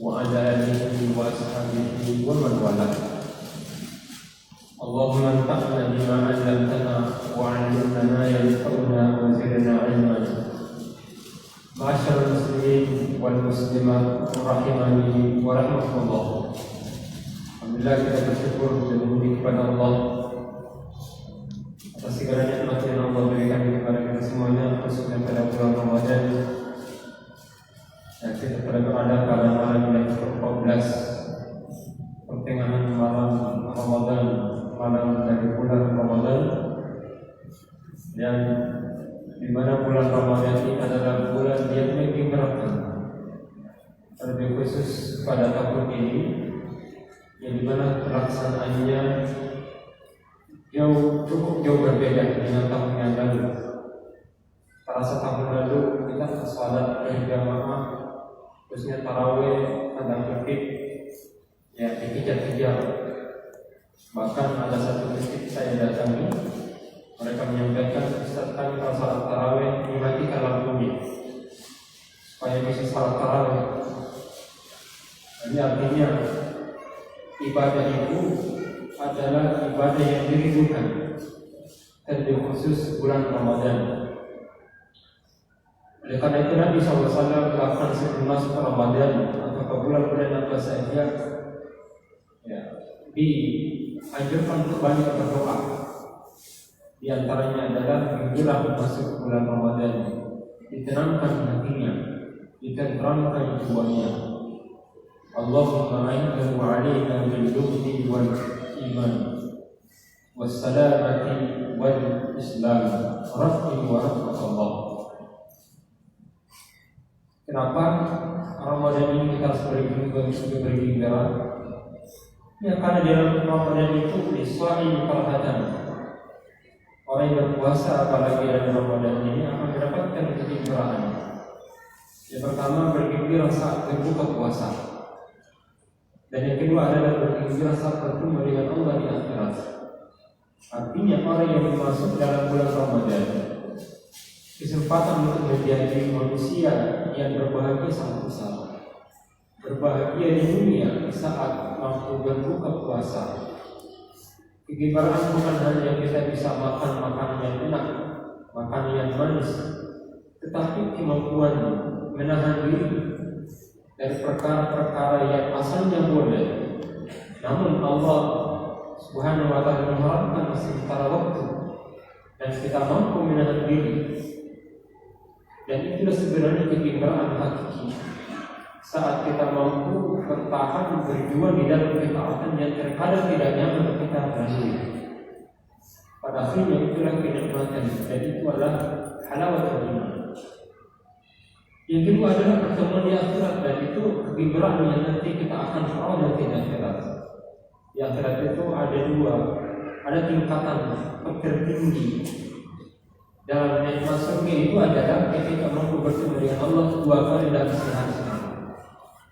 وعلى آله وأصحابه ومن والاه. اللهم انفعنا بما علمتنا وعلمنا ما ينفعنا وزدنا علما. معاشر المسلمين والmuslimat rahimani wa rahmatullah. Alhamdulillah, kita bersyukur dan memuji kepada Allah atas segala nikmat yang Allah berikan kepada kita semuanya, khususnya pada bulan Ramadan. Dan kita telah berada pada malam yang ke-14, pertengahan malam Ramadan, malam dari bulan Ramadan, yang di mana bulan Ramadan ini adalah bulan yang menggembirakan, terlebih khusus pada tahun ini, yang dimana pelaksanaannya cukup jauh berbeda dengan tahun yang lalu. Terasa tahun lalu kita sholat berjamaah, khususnya tarawih, tanda kutip, ya dikejar-kejar. Bahkan ada satu masjid saya datangi, mereka menyampaikan, Ustaz, kami kalau salat tarawih dimatikan lampunya supaya bisa salat tarawih. Ini artinya ibadah itu adalah ibadah yang dirindukan, terlebih khusus bulan Ramadan. Oleh karena itu Nabi SAW bahkan sebelum masuk Ramadan atau bulan-bulan apa saja, ya, dianjurkan untuk banyak berdoa. Di antaranya adalah menjelang masuk bulan Ramadan, ditenangkan hatinya, ditenteramkan jiwanya. Allahumma a'inhu 'alaina bil juhdi wal iman was salamati wal islam rahmi wa rahmatullah. Kenapa Ramadan ini kita harus bergembira? Ya, karena dalam Ramadan itu liswa'i farhatan. Orang yang berpuasa apalagi dalam Ramadan ini akan mendapatkan kegembiraan. Yang pertama, bergembira saat berbuka puasa. Dan yang kedua adalah bergembira saat bertemu dengan Allah di akhirat. Artinya orang yang masuk dalam bulan Ramadan, kesempatan untuk menjadi manusia yang berbahagia sangat besar. Berbahagia di dunia saat mampu berbuka puasa. Kegembiraan bukan hanya kita bisa makan makanan yang enak, makanan yang manis, tetapi kemampuan menahan diri dari perkara-perkara yang asalnya boleh, namun Allah Subhanahu wa ta'ala mengharapkan sementara waktu, dan kita mampu menahan diri. Dan itulah sebenarnya kegembiraan hakiki, saat kita mampu bertahan berjuang di dalam ketaatan yang terkadang tidak nyaman kita lalui. Pada akhirnya itulah kenikmatan, dan itu adalah halawatul iman. Yang kedua adalah pertemuan di akhirat, dan itu kegembiraan yang nanti kita akan peroleh di akhirat. Di akhirat itu ada tingkatan tertinggi. Dalam nikmat surga itu adalah ketika mampu bertemu dengan Allah 2 kali dalam sehari,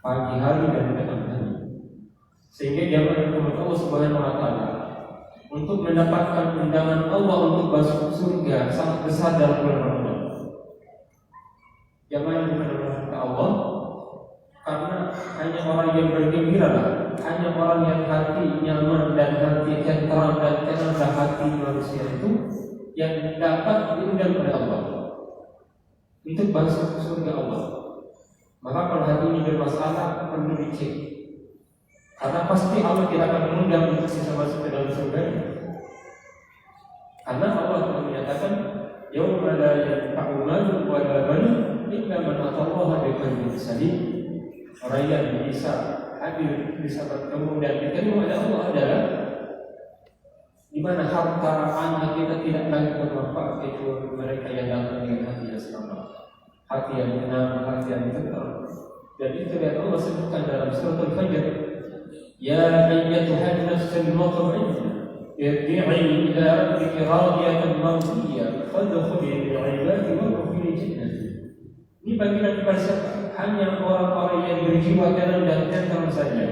pagi hari dan malam hari. Sehingga jamaah umat Allah Subhanahu wa ta'ala untuk mendapatkan undangan Allah untuk masuk surga sangat besar dalam bulan Ramadan. Jamaah yang dikenal Allah, karena hanya orang yang bergembira, hanya orang yang hati nyaman dan hati tenteram dan tenang hati manusia itu yang dapat diundang oleh Allah untuk masuk surga Allah. Maka kalau hati ini bermasalah, perlu dicek, karena pasti Allah tidak akan mengundang untuk bisa masuk ke dalam surga. Karena Allah telah menyatakan, yauma la yanfa'u malun wa la banun illa man atallaha biqalbin salim. Orang yang bisa hadir, bisa bertemu dan diterima oleh Allah adalah di mana harta anak kita tidak lagi bermanfaat kecuali mereka yang datang dengan hati yang selamat, hati yang tenang, hati yang tenang. Dan itu yang Allah sebutkan dalam surat Al-Fajr, ya ayyatuhan nafsul mutma'innah irji'i ila rabbiki radiyatan mardiyah fadkhuli fi 'ibadi wadkhuli jannati. Ini bagian kepada siapa? Hanya orang-orang yang berjiwa tenang dan tenang saja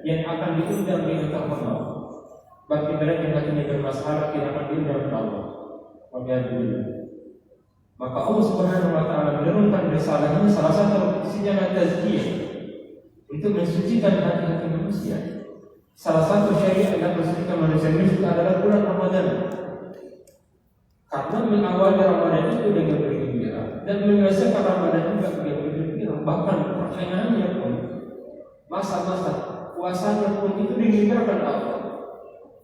yang akan diundang di neraka Allah. Bagi mereka yang hatinya bermasalah tidak akan diundang oleh Allah. Walhamdulillah. Maka Allah Subhanahu wa ta'ala menurunkan risalahnya, salah satu fungsinya adalah tazkiyah, untuk itu mensucikan hati-hati manusia. Salah satu syariat yang mensucikan manusia itu adalah bulan Ramadan. Karena mengawali Ramadan itu dengan bergembira dan menyelesaikan Ramadan juga dengan bergembira. Bahkan pertengahannya pun, masa-masa puasanya pun itu digembirakan Allah.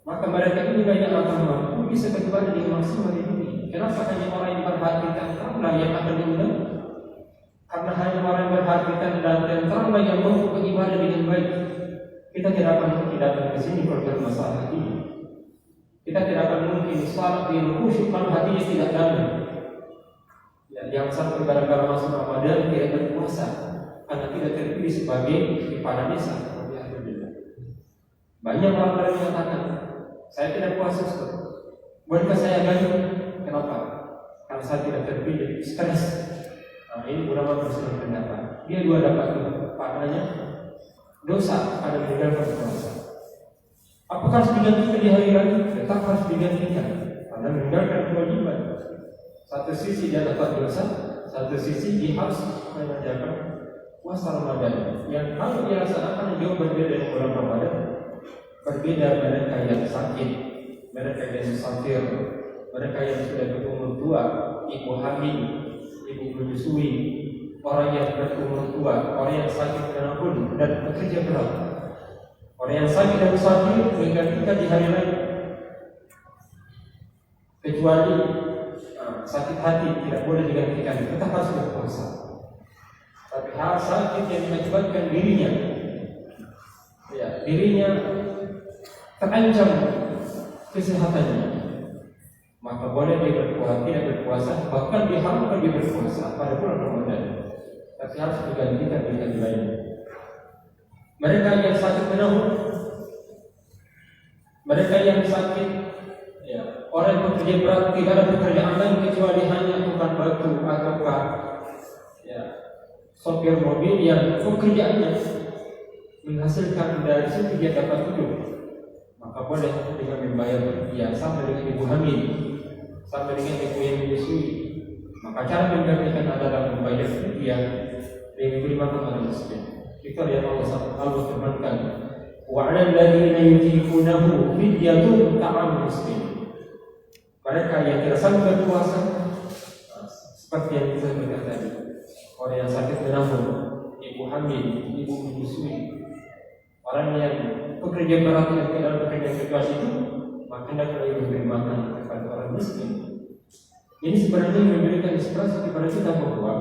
Maka mereka ini banyak akan mampu bisa beribadah dengan maksimal di dunia. Kenapa hanya orang yang berhati tenteramlah yang akan diundang? Karena hanya orang yang berhati dan tenteramlah yang mampu beribadah dengan baik. Kita tidak akan mungkin datang ke sini kalau bermasalah hatinya. Kita tidak akan mungkin salat di khusyuk kalau hatinya tidak damai. Ya, yang sampai gara-gara masuk Ramadan tidak berpuasa karena tidak terpilih sebagai kepala desa. Banyak orang yang mengatakan, saya tidak puasa, bolehkah saya ganti? Kenapa? Karena saya tidak terpilih, stres. Nah, ini ulama berselisih pendapat. Dia dua dapat maknanya dosa pada meninggalkan puasa. Apakah harus digantikan di hari raya? Tetap harus digantikan karena meninggalkan kewajiban. Satu sisi dia dapat dosa, satu sisi dia harus mengerjakan puasa Ramadan. Yang kalau dilaksanakan jauh berbeda dengan bulan Ramadan. Berbeda mereka yang sakit, mereka yang musafir, mereka yang sudah berumur tua, ibu hamil, ibu menyusui, orang yang berumur tua, orang yang sakit menabung dan bekerja berat. Orang yang sakit dan musafir menggantikan di hari lain. Kecuali sakit hati tidak boleh digantikan, tetap harus berpuasa. Tapi hal sakit yang mengakibatkan dirinya, ya, dirinya terancam kesehatannya, maka boleh dia berpuasa, tidak berpuasa, bahkan diharamkan dia berpuasa pada bulan Ramadan. Tapi harus digantikan dengan lain. Mereka yang sakit menahun, mereka yang sakit, ya, orang yang bekerja berat tidak ada pekerjaan lain kecuali hanya tukang batu ataukah ya, sopir mobil yang pekerjaannya menghasilkan dari situ dia dapat hidup. Maka boleh dengan membayar dia sampai dengan ibu hamil, sampai dengan ibu yang menyusui. Maka cara menggantikan adalah membayar dia dan memberi makan orang miskin. Itu yang Allah firmankan, wa 'alal ladzina yutiqunahu fidyatun ta'am miskin. Mereka yang tidak sanggup berpuasa, seperti yang kita katakan tadi, orang yang sakit menahun, ibu hamil, ibu menyusui, orang yang pekerja berat yang tidak bekerja keras itu, maka hendaklah ia memberi makan kepada orang miskin. Ini sebenarnya memberikan inspirasi kepada kita bahwa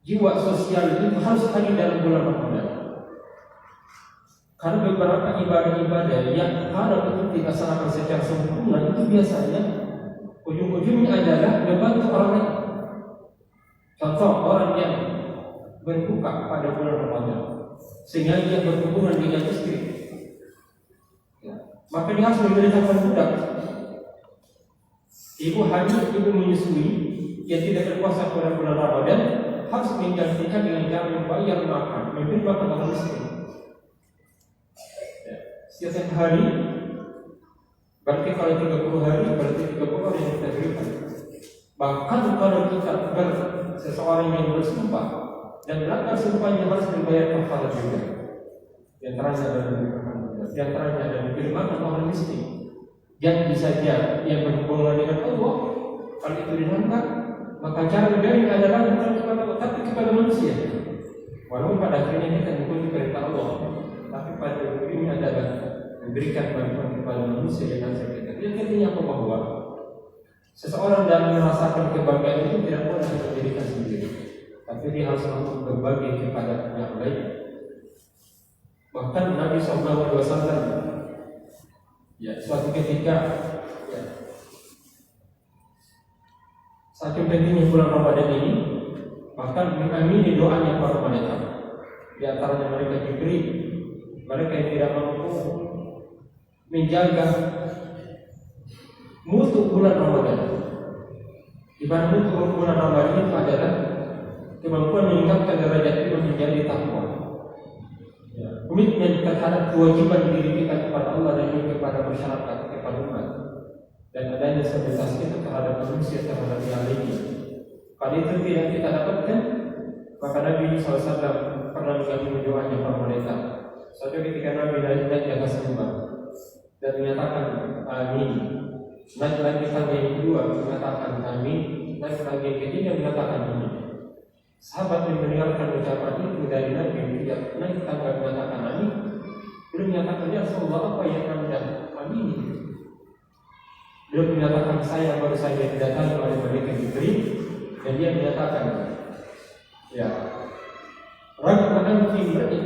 jiwa sosial itu harus hadir dalam bulan Ramadan. Karena beberapa ibadah-ibadah yang kalau itu dilaksanakan secara sempurna itu biasanya ujung-ujungnya adalah membantu orang lain. Contoh orang yang berbuka pada bulan Ramadan sehingga dia berhubungan dengan istri, ya, maka dia harus memberitakan budak. Ibu hamil, ibu menyusui yang tidak berpuasa pada bulan Ramadan harus menggantikan dengan cara membayar makan, memberi makan orang miskin. Ya, setiap hari, berarti kalau 30 hari, berarti 30 orang yang kita berikan. Bahkan kalau kita seseorang yang bersumpah dan melanggar sumpahnya harus membayar kafarat juga. Yang teranya adalah memberi makan orang miskin. Jangan saja yang berhubungan dengan Allah, kalau itu dilanggar, maka cara memberi adalah bukan kepada Allah, tapi kepada manusia. Walaupun pada akhirnya kita mengikuti perintah Allah, tapi pada ini adalah memberikan bantuan kepada manusia yang nasib kita. Jadi artinya apa bahwa seseorang dalam merasakan kebahagiaan itu tidak boleh dirikan sendiri, tapi dia harus mampu berbagi kepada yang lain. Bahkan Nabi SAW, ya, suatu ketika, ya, saking pentingnya bulan Ramadan ini, bahkan mengamini doanya para malaikat. Di antaranya mereka Jibril, mereka yang tidak mampu menjaga mutu bulan Ramadan. Di mana mutu bulan Ramadan itu adalah kemampuan meningkatkan derajat iman menjadi takwa. Ya, komitmen terhadap kewajiban diri kita kepada Allah dan juga kepada masyarakat, kepada umat, dan adanya solidaritas kita terhadap manusia, terhadap yang lainnya. Kalau itu tidak kita dapatkan, maka Nabi SAW pernah mengganggu doanya para malaikat. Suatu ketika Nabi naik di atas mimbar dan menyatakan amin. Naik lagi tangga yang kedua mengatakan amin. Naik lagi yang ketiga mengatakan amin. Sahabat yang mendengarkan ucapan itu dari Nabi tidak naik tangga mengatakan amin. Belum menyatakan ya Rasulullah, apa yang Anda amini? Belum menyatakan saya baru saja didatangi oleh malaikat Jibril dan dia menyatakan ya Ramadan fi mar'i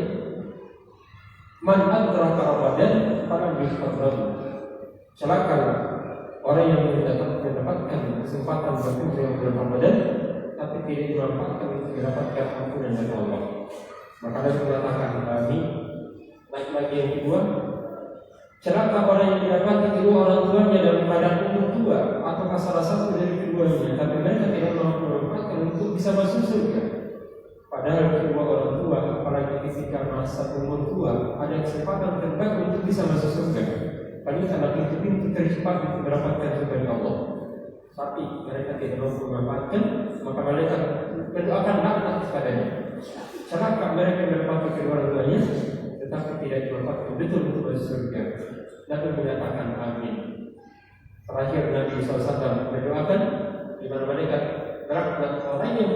man adraka Ramadan fala yuqarrab. Celaka orang yang mendapatkan kesempatan bertemu dengan bulan Ramadan tapi tidak dimanfaatkan untuk mendapatkan ampunan dari Allah. Maka dia mengatakan amin. Naik lagi yang kedua, celaka orang yang didapati kedua orang tuanya dalam keadaan umur tua atau salah satu dari keduanya, tapi mereka tidak mampu memanfaatkan untuk bisa masuk surga. Padahal kedua orang tua, apalagi ketika masa umur tua, ada kesempatan terbaik untuk bisa masuk surga. Padahal karena pintu-pintu tercepat untuk mendapatkan surga dari Allah. Tapi mereka tidak mampu memanfaatkan, maka mereka berdoakan laknat kepadanya. Celaka mereka mendapati kedua orang tuanya, tetapi tidak dimanfaatkan betul untuk masuk surga. Nabi menyatakan amin. Terakhir Nabi SAW berdoakan di mana mereka laknat orang yang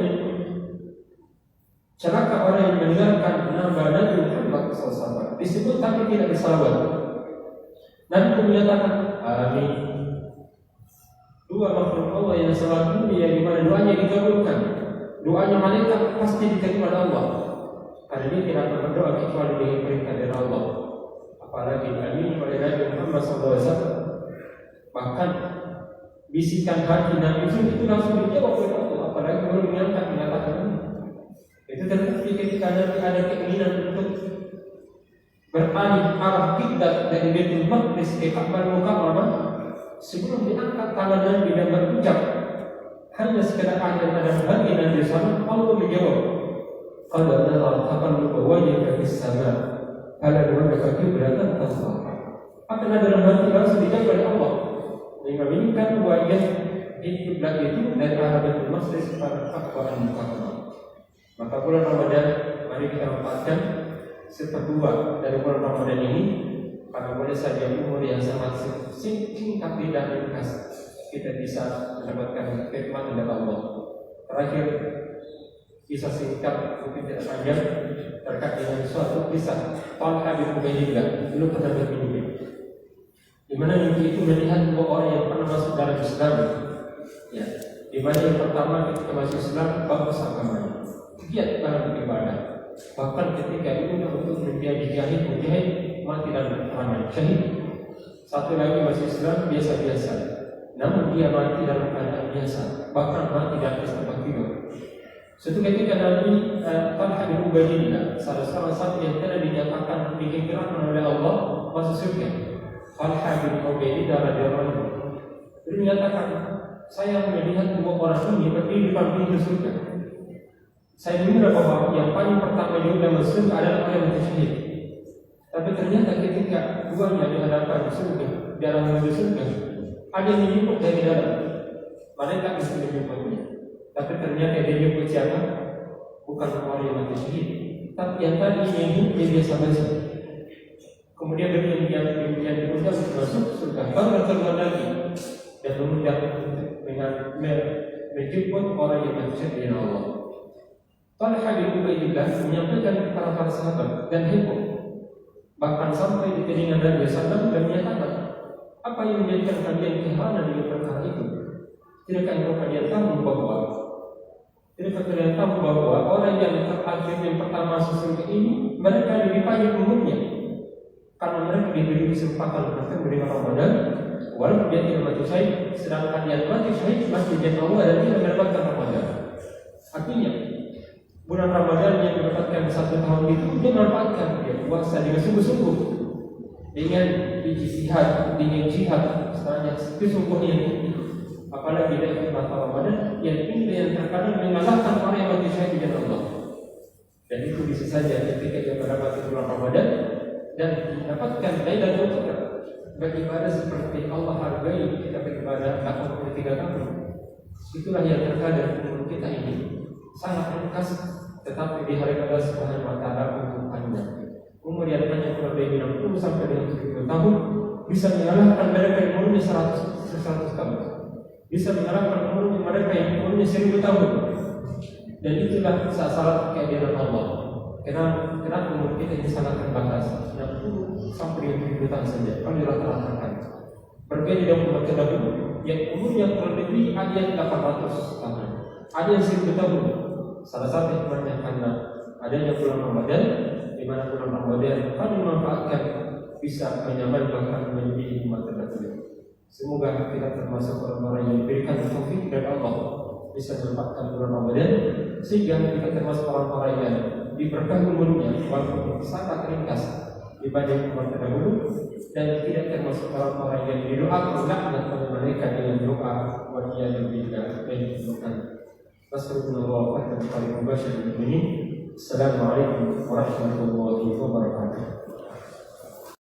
celaka orang yang mendengarkan nama Nabi Muhammad SAW disebut tapi tidak bersalawat. Nabi menyatakan amin. Dua makhluk Allah yang sangat mulia di mana doanya dikabulkan. Doanya malaikat pasti diterima oleh Allah. Karena dia tidak akan berdoa kecuali dengan perintah dari Allah. Apalagi amin oleh Nabi Muhammad SAW. Bahkan bisikan hati Nabi itu langsung dijawab oleh Allah. Apalagi baru menyangka menyatakan ini. Itu terbukti ketika Nabi ada keinginan untuk beralih arah kiblat dari Baitul Maqdis ke Ka'bah Mukarramah. Sebelum diangkat tangan Nabi dan berucap hanya sekedar ada bagian di sana, Allah menjawab, qad nara taqalluba wajhika fis sama' fala nuwallika qiblatan tardaha. Akan ada dalam hati langsung dijawab oleh Allah menginginkan wajah di kiblat itu dari arah Baitul Maqdis kepada Ka'bah Mukarramah. Maka bulan Ramadan mari kita manfaatkan seperdua dari bulan Ramadan ini. Karena boleh saja umur yang sangat singkat dan ringkas kita bisa mendapatkan khidmat dari Allah. Terakhir, kisah singkat mungkin tidak panjang terkait dengan suatu kisah Talha bin Ubaidillah belum pernah bermimpi. Di mana mimpi itu melihat dua orang yang pernah masuk dalam Islam. Ya, di mana yang pertama ketika masuk Islam bagus agamanya, giat dalam beribadah. Bahkan ketika itu untuk menjadi mujahid mati dalam peperangan syahid. Satu lagi masih Islam biasa-biasa, namun dia mati dalam keadaan biasa, bahkan mati dalam tempat tidur. Suatu ketika Nabi Talha bin Ubaidillah, salah satu yang telah dinyatakan dikirakan oleh Allah masuk surga. Talha bin Ubaidillah radhiyallahu anhu beliau menyatakan, saya melihat dua orang ini berdiri di depan pintu surga. Saya mengira bahwa yang paling pertama juga masuk adalah orang yang mati syahid. Tapi ternyata ketika duanya di hadapan surga, di dalam menuju surga, ada yang menyebut dari dalam. Mereka mesti menyebutnya. Tapi ternyata dia menyebut siapa? Bukan orang yang mati syahid, tapi yang tadi yang dia biasa masuk. Kemudian yang diundang masuk surga, baru keluar lagi dan mengundang dengan menjemput orang yang mati syahid dengan Allah. Talha bin Ubaidillah menyampaikan kepada para sahabat dan heboh. Bahkan sampai di telinga Nabi SAW dan menyatakan, apa yang menjadikan kalian keheranan dengan perkara itu? Tidakkah kalian tahu bahwa orang yang terakhir yang pertama masuk surga ini mereka lebih panjang umurnya karena mereka diberi kesempatan bertemu dengan Ramadan walaupun dia tidak mati syahid, sedangkan yang mati syahid masih jadi Allah dan tidak mendapatkan Ramadan. Artinya bulan Ramadan yang mendapatkan satu tahun itu dia manfaatkan, dia puasa dengan sungguh-sungguh, dengan ijtihad, dengan jihad, sebenarnya sesungguhnya. Apalagi dari mata Ramadan yang ini yang terkadang mengalahkan orang yang mati syahid dengan Allah. Dan itu bisa saja ketika dia mendapati bulan Ramadan dan mendapatkan Lailatul Qadar beribadah seperti Allah hargai kita beribadah 83 tahun. Itulah yang terkadang umur kita ini sangat ringkas tetapi di hari Allah Subhanahu wa taala umur panjang. Kemudian hanya kurang dari 60 sampai dengan 70 tahun bisa mengalahkan mereka yang umurnya 100 tahun. Bisa mengalahkan umurnya mereka yang umurnya 1000 tahun. Dan itulah sasaran kehadiran Allah. Kenapa umur kita ini sangat terbatas? 60 sampai dengan 70 tahun saja. Kalau dirata-ratakan. Berbeda dengan umat terdahulu yang umurnya kurang lebih ada yang 800 tahun, ada yang 1000 tahun. Salah satu hikmahnya karena adanya bulan Ramadan, di mana bulan Ramadan kami memanfaatkan bisa menyamai bahkan menjadi umat terdahulu. Semoga kita termasuk orang-orang yang diberikan taufik dari Allah bisa memanfaatkan bulan Ramadan, sehingga kita termasuk orang-orang yang diberkahi umurnya walaupun sangat ringkas dibanding umat terdahulu, dan tidak termasuk orang-orang yang didoakan laknat pada mereka dengan doa wa'iyadu billah dan didoakan. Assalamualaikum warahmatullahi wabarakatuh.